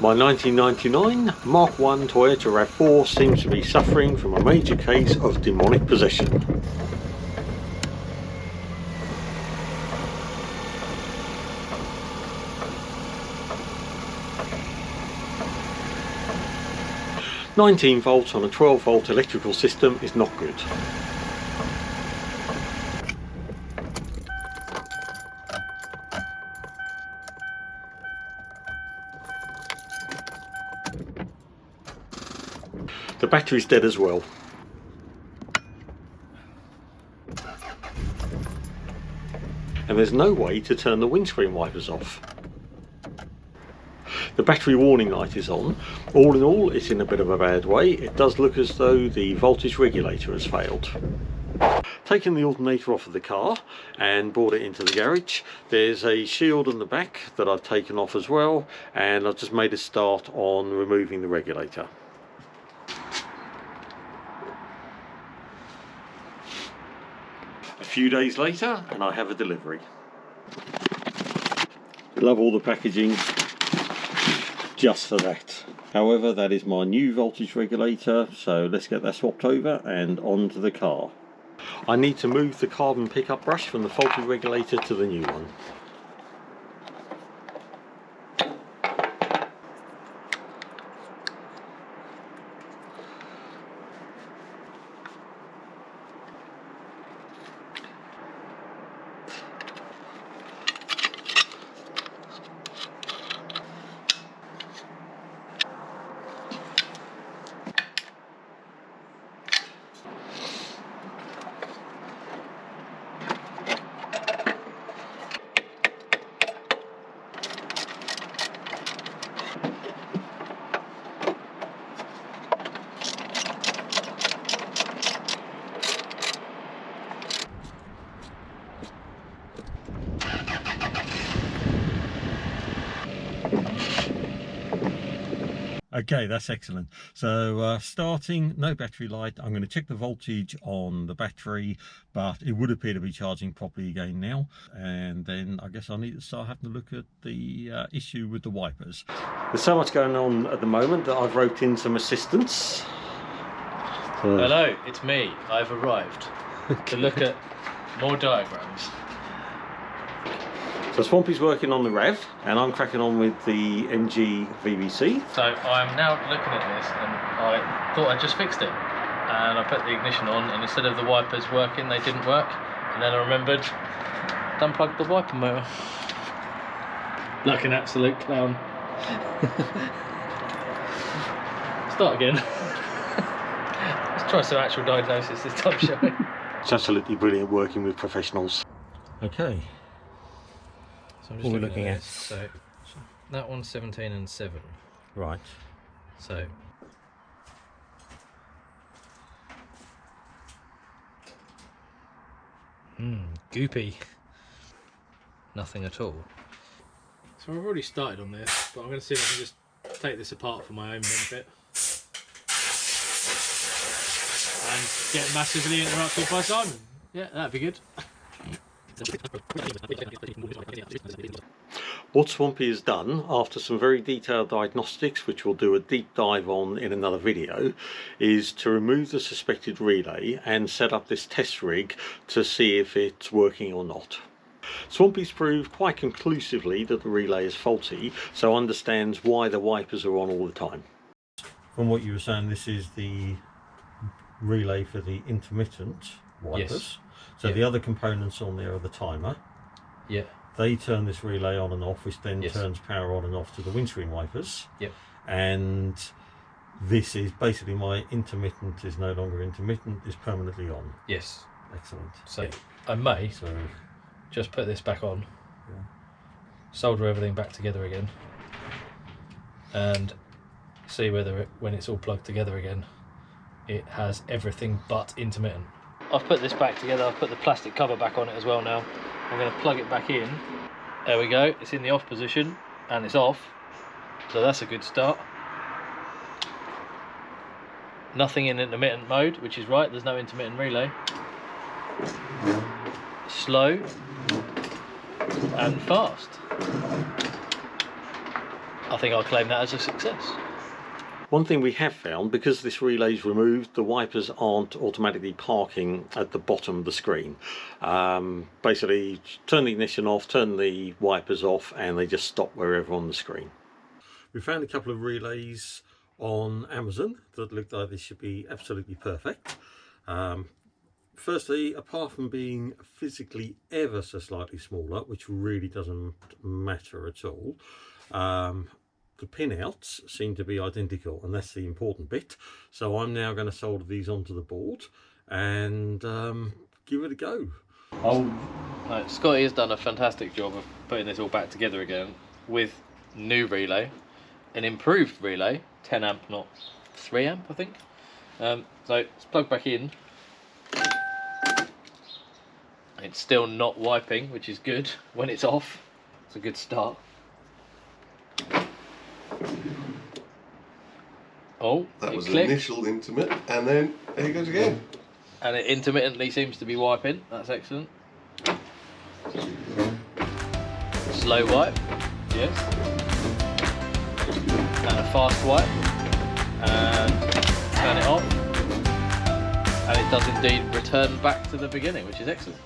My 1999 Mark I Toyota RAV4 seems to be suffering from a major case of demonic possession. "19 volts on a 12 volt electrical system is not good." The battery's dead as well. And there's no way to turn the windscreen wipers off. The battery warning light is on. All in all, it's in a bit of a bad way. It does look as though the voltage regulator has failed. Taken the alternator off of the car and brought it into the garage. There's a shield on the back that I've taken off as well, and I've just made a start on removing the regulator. A few days later and I have a delivery. Love all the packaging just for that. However, that is my new voltage regulator, so let's get that swapped over and onto the car. I need to move the carbon pickup brush from the faulty regulator to the new one. Okay, that's excellent. So starting, no battery light. I'm going to check the voltage on the battery, but it would appear to be charging properly again now. And then I guess I need to start having to look at the issue with the wipers. There's so much going on at the moment that I've roped in some assistance. Hello, it's me. I've arrived to look at more diagrams. So Swampy's working on the RAV and I'm cracking on with the MG VBC. So I'm now looking at this and I thought I just fixed it. And I put the ignition on and instead of the wipers working, they didn't work. And then I remembered to unplug the wiper motor. Like an absolute clown. Start again. Let's try some actual diagnosis this time, shall we? It's absolutely brilliant working with professionals. Okay. So I'm just looking at this. So that one's 17 and 7. Right. So goopy. Nothing at all. So I've already started on this, but I'm going to see if I can just take this apart for my own benefit. And get massively interrupted by Simon. Yeah, that'd be good. What Swampy has done, after some very detailed diagnostics, which we'll do a deep dive on in another video, is to remove the suspected relay and set up this test rig to see if it's working or not. Swampy's proved quite conclusively that the relay is faulty, so understands why the wipers are on all the time. From what you were saying, this is the relay for the intermittent wipers. Yes. So yeah. The other components on there are the timer. Yeah. They turn this relay on and off, which then yes. turns power on and off to the windscreen wipers. Yep. And this is basically my intermittent is no longer intermittent, is permanently on. Yes. Excellent. So yeah. I may just put this back on, solder everything back together again, and see whether when it's all plugged together again, it has everything but intermittent. I've put this back together, I've put the plastic cover back on it as well now. I'm going to plug it back in. There we go, it's in the off position and it's off. So that's a good start. Nothing in intermittent mode, which is right, there's no intermittent relay. Slow and fast. I think I'll claim that as a success. One thing we have found, because this relay is removed, the wipers aren't automatically parking at the bottom of the screen. Basically, turn the ignition off, turn the wipers off, and they just stop wherever on the screen. We found a couple of relays on Amazon that looked like this should be absolutely perfect. Firstly, apart from being physically ever so slightly smaller, which really doesn't matter at all, the pinouts seem to be identical, and that's the important bit. So I'm now going to solder these onto the board and give it a go. Scotty has done a fantastic job of putting this all back together again with new relay, an improved relay, 10 amp, not 3 amp, I think. So it's plugged back in. It's still not wiping, which is good. When it's off, it's a good start. Oh, that was clicked. an initial intermit, and then there it goes again. And it intermittently seems to be wiping. That's excellent. Slow wipe, yes. And a fast wipe. And turn it off. And it does indeed return back to the beginning, which is excellent.